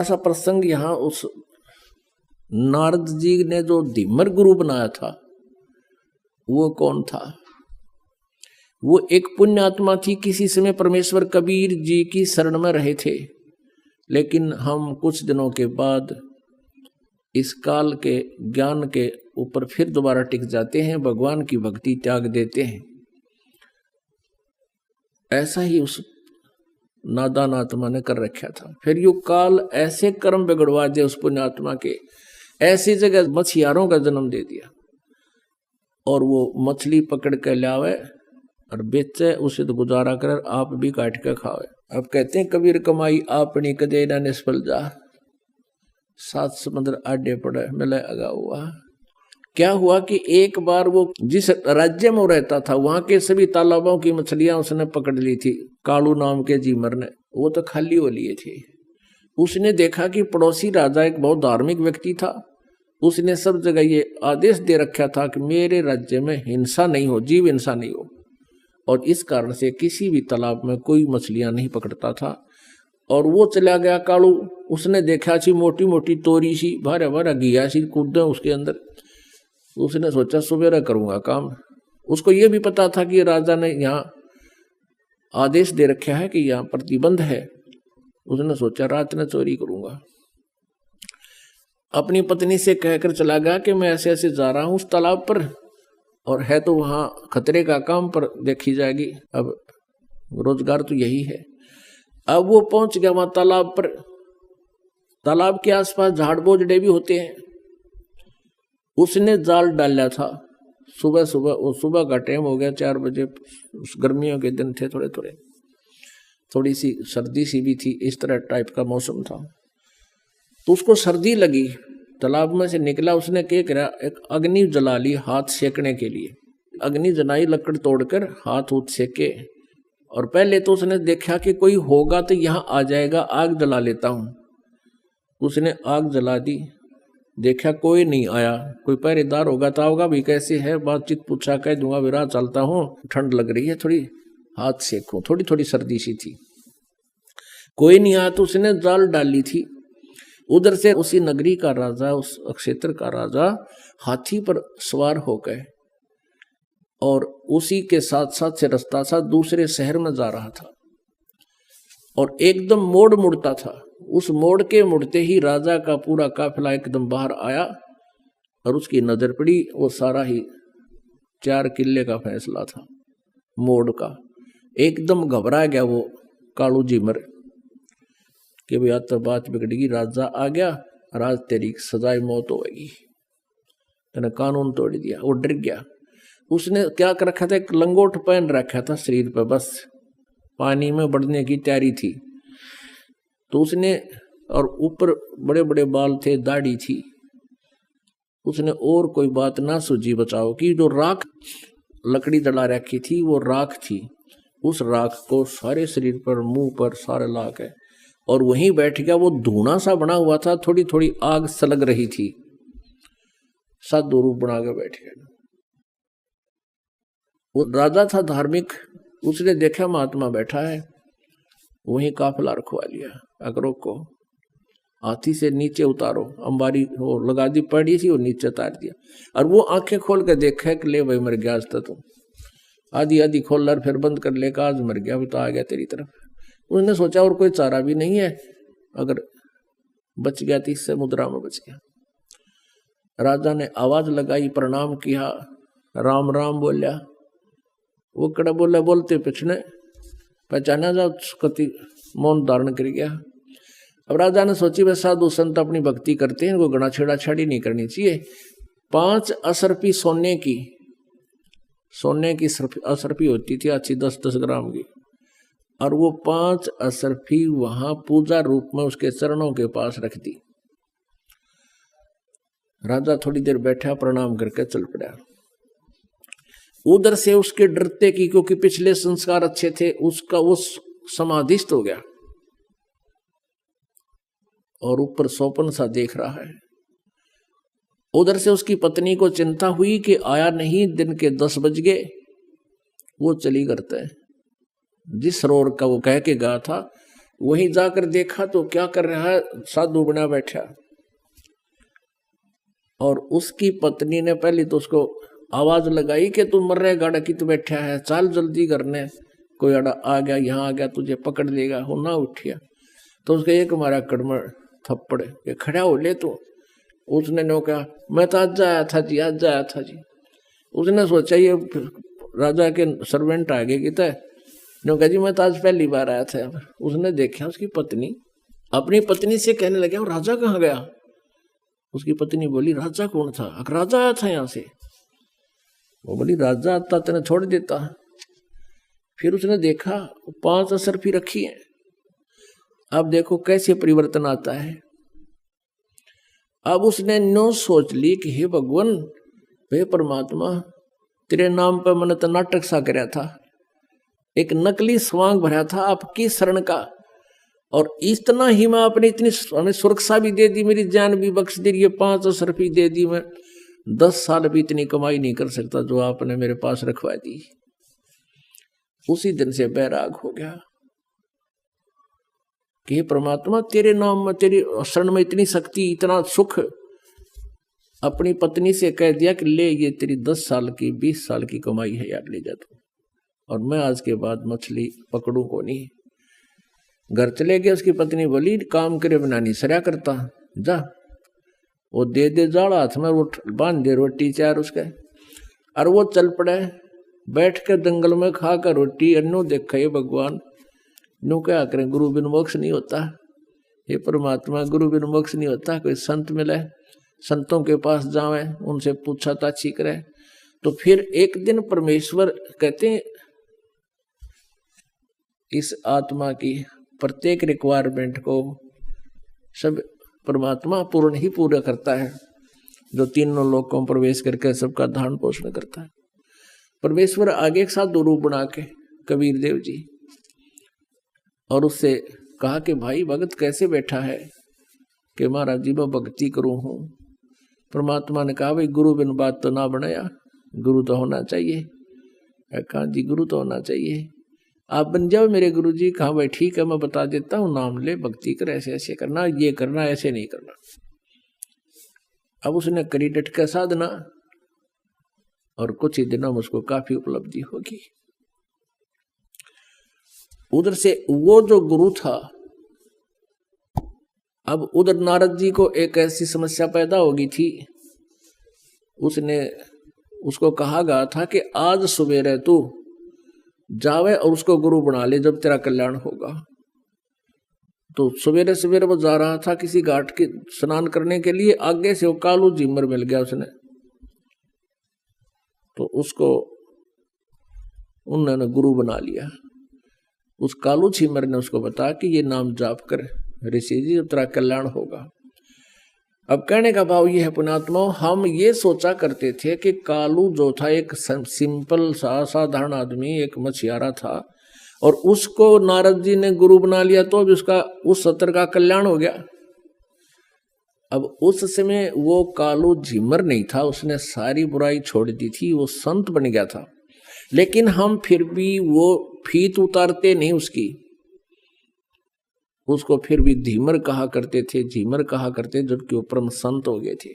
ऐसा प्रसंग यहाँ उस नारद जी ने जो धीमर गुरु बनाया था वो कौन था? वो एक पुण्य आत्मा थी, किसी समय परमेश्वर कबीर जी की शरण में रहे थे, लेकिन हम कुछ दिनों के बाद इस काल के ज्ञान के ऊपर फिर दोबारा टिक जाते हैं, भगवान की भक्ति त्याग देते हैं। ऐसा ही उस नादान आत्मा ने कर रखा था। फिर यो काल ऐसे कर्म बिगड़वा दे उस पुण्य आत्मा के, ऐसी जगह मछियारों का जन्म दे दिया, और वो मछली पकड़ के लावे और बेचे, उसे तो गुजारा कर, आप भी काट के खावे। अब कहते हैं कबीर कमाई आपनी कदे ना निष्फल जा, 7 समुद्र आडे पड़े मिले अगा हुआ। क्या हुआ कि एक बार वो जिस राज्य में वो रहता था वहां के सभी तालाबों की मछलियां उसने पकड़ ली थी, कालू नाम के जीमर ने, वो तो खाली हो लिए थे। उसने देखा कि पड़ोसी राजा एक बहुत धार्मिक व्यक्ति था, उसने सब जगह ये आदेश दे रखा था कि मेरे राज्य में हिंसा नहीं हो, जीव हिंसा नहीं हो, और इस कारण से किसी भी तालाब में कोई मछलियां नहीं पकड़ता था। और वो चला गया कालू, उसने देखा सी मोटी मोटी तोरी सी भारा भारा घिया सी कूदे उसके अंदर, उसने सोचा सुबेरा करूंगा काम। उसको ये भी पता था कि राजा ने यहाँ आदेश दे रखा है कि यहाँ प्रतिबंध है, उसने सोचा रात में चोरी करूंगा। अपनी पत्नी से कहकर चला गया कि मैं ऐसे ऐसे जा रहा हूं उस तालाब पर, और है तो वहां खतरे का काम, पर देखी जाएगी, अब रोजगार तो यही है। अब वो पहुंच गया वहां तालाब पर। तालाब के आसपास झाड़ बोझड़े भी होते हैं। उसने जाल डाला था सुबह सुबह, वो सुबह का टाइम हो गया 4 बजे, गर्मियों के दिन थे, थोड़े थोड़े थोड़ी सी सर्दी सी भी थी, इस तरह टाइप का मौसम था। तो उसको सर्दी लगी, तालाब में से निकला, उसने क्या करा, एक अग्नि जला ली हाथ सेकने के लिए। अग्नि जलाई, लकड़ तोड़कर हाथ उठ सेके, और पहले तो उसने देखा कि कोई होगा तो यहाँ आ जाएगा, आग जला लेता हूँ। उसने आग जला दी, देखा कोई नहीं आया, कोई पहरेदार होगा तो होगा भी, कैसे है, बातचीत पूछा, कह दूंगा विराह चलता हूँ, ठंड लग रही है थोड़ी, हाथ सेकूं, थोड़ी थोड़ी सर्दी सी थी। कोई नहीं आया तो उसने जाल डाली थी। उधर से उसी नगरी का राजा, उस क्षेत्र का राजा हाथी पर सवार हो गए, और उसी के साथ साथ से रास्ता था, दूसरे शहर में जा रहा था, और एकदम मोड़ मुड़ता था। उस मोड़ के मुड़ते ही राजा का पूरा काफिला एकदम बाहर आया, और उसकी नजर पड़ी, वो सारा ही 4 किले का फैसला था मोड़ का। एकदम घबरा गया वो कालू जीमर कि भाई आज तो बात बिगड़ेगी, राजा आ गया, राज तेरी सजाए मौत होगी, तेने कानून तोड़ दिया। वो डर गया। उसने क्या कर रखा था, एक लंगोट पहन रखा था शरीर पर, बस पानी में बढ़ने की तैयारी थी। तो उसने, और ऊपर बड़े बड़े बाल थे, दाढ़ी थी। उसने और कोई बात ना सूझी बचाओ कि जो राख लकड़ी जला रखी थी वो राख थी, उस राख को सारे शरीर पर, मुंह पर सारे ला के, और वहीं बैठ गया। वो धुआं सा बना हुआ था, थोड़ी थोड़ी आग सलग रही थी, साधु रूप बना के बैठ गया। वो राजा था धार्मिक, उसने देखा महात्मा बैठा है, वहीं काफिला रखवा लिया। अगरों को हाथी से नीचे उतारो, अंबारी वो लगा दी पड़ी थी, वो नीचे उतार दिया, और वो आंखें खोल के देखा कि ले भाई मर गया आज तो, आधी आधी खोल कर फिर बंद कर लेकर, आज मर गया, तो आ गया तेरी तरफ। उसने सोचा और कोई चारा भी नहीं है, अगर बच गया तो इससे मुद्रा में बच गया। राजा ने आवाज लगाई, प्रणाम किया, राम राम बोलिया। वो कड़ा बोला, बोलते पिछने पहचाना जा, कति मौन धारण कर गया। अब राजा ने सोची वह साधु संत अपनी भक्ति करते हैं, इनको गणा छेड़ा छाड़ी नहीं करनी चाहिए। 5 असरफी सोने की असरफी होती थी अच्छी, 10-10 ग्राम की, और वो 5 असरफी वहां पूजा रूप में उसके चरणों के पास रख दी। राजा थोड़ी देर बैठा, प्रणाम करके चल पड़ा। उधर से उसके डरते की, क्योंकि पिछले संस्कार अच्छे थे, उसका वो समाधिस्थ हो गया, और ऊपर सोपन सा देख रहा है। उधर से उसकी पत्नी को चिंता हुई कि आया नहीं, दिन के 10 बज गए। वो चली करते जिस सरोवर का वो कह के गया था, वहीं जाकर देखा तो क्या कर रहा है, साधु बना बैठा। और उसकी पत्नी ने पहले तो उसको आवाज लगाई कि तू मर रहे गाड़ा कित बैठा है, चाल जल्दी करने, कोई अड़ा आ गया, यहाँ आ गया तुझे पकड़ लेगा, हो ना उठिया। तो उसके एक मारा कड़मड़ थप्पड़, ये खड़ा हो ले तू। उसने नो कहा मैं तो आज आया था जी, आज आया था जी। उसने सोचा ये राजा के सर्वेंट आ गए कि तय, नो कहा जी मैं तो आज पहली बार आया था। उसने देखा उसकी पत्नी अपनी पत्नी से कहने लगे राजा कहाँ गया। उसकी पत्नी बोली राजा कौन था, राजा आया था यहाँ से। वो बोली राजा आता तेने छोड़ देता। फिर उसने देखा 5 असरफी रखी है। अब देखो कैसे परिवर्तन आता है। अब उसने नो सोच ली कि हे भगवान, हे परमात्मा, तेरे नाम पर मैंने तो नाटक सा कराया था, एक नकली स्वांग भरा था आपकी शरण का, और इतना ही मैं अपनी इतनी सुरक्षा भी दे दी, मेरी जान भी बख्श दी, ये 5 असरफी दे दी, मैं 10 साल भी इतनी कमाई नहीं कर सकता जो आपने मेरे पास रखवा दी। उसी दिन से बैराग हो गया कि परमात्मा तेरे नाम में, तेरी शरण में इतनी शक्ति, इतना सुख। अपनी पत्नी से कह दिया कि ले ये तेरी 10 साल की 20 साल की कमाई है यार, ले जा तू, और मैं आज के बाद मछली पकड़ू को नहीं। घर चले गए। उसकी पत्नी बोली काम करे बिना नहीं सरया करता, जा वो दे दे जाड़ा हाथ में, वो बांध दे रोटी चार उसके, और वो चल पड़े। बैठ कर जंगल में खा कर रोटी, अन्नू देखा ये भगवान, नु क्या करें, गुरु बिन मोक्ष नहीं होता। हे परमात्मा, गुरु बिन मोक्ष नहीं होता। कोई संत मिले, संतों के पास जावे, उनसे पूछा ताछी करे। तो फिर एक दिन परमेश्वर कहते हैं इस आत्मा की प्रत्येक रिक्वायरमेंट को सब परमात्मा पूर्ण ही पूरा करता है, जो तीनों लोकों में प्रवेश करके सबका धारण पोषण करता है। परमेश्वर आगे एक साथ रूप बना के कबीर देव जी, और उससे कहा कि भाई भगत कैसे बैठा है, कि महाराज जी मैं भक्ति करूं हूं। परमात्मा ने कहा भाई गुरु बिन बात तो ना बनाया, गुरु तो होना चाहिए। कहा जी गुरु तो होना चाहिए, आप बन जाओ मेरे गुरु जी। कहा भाई ठीक है मैं बता देता हूँ, नाम ले, भक्ति कर, ऐसे ऐसे करना, ये करना, ऐसे नहीं करना। अब उसने करी डट का साधना, और कुछ ही दिनों में उसको काफी उपलब्धि होगी। उधर से वो जो गुरु था, अब उधर नारद जी को एक ऐसी समस्या पैदा होगी थी। उसको कहा गया था कि आज सवेरे तू जावे और उसको गुरु बना ले, जब तेरा कल्याण होगा। तो सवेरे सवेरे वो जा रहा था किसी घाट के स्नान करने के लिए, आगे से वो कालू झीमर मिल गया उसने। तो उसको उन्होंने गुरु बना लिया। उस कालू झीमर ने उसको बताया कि ये नाम जाप कर ऋषि जी, जब तेरा कल्याण होगा। अब कहने का भाव ये है पुण्यात्मा, हम ये सोचा करते थे कि कालू जो था एक सिंपल सा साधारण आदमी, एक मछियारा था, और उसको नारद जी ने गुरु बना लिया तो अभी उसका उस सत्र का कल्याण हो गया। अब उस समय वो कालू झिमर नहीं था, उसने सारी बुराई छोड़ दी थी, वो संत बन गया था। लेकिन हम फिर भी वो फीत उतारते नहीं उसकी, उसको फिर भी धीमर कहा करते थे, झीमर कहा करते, जबकि वो परम संत हो गए थे।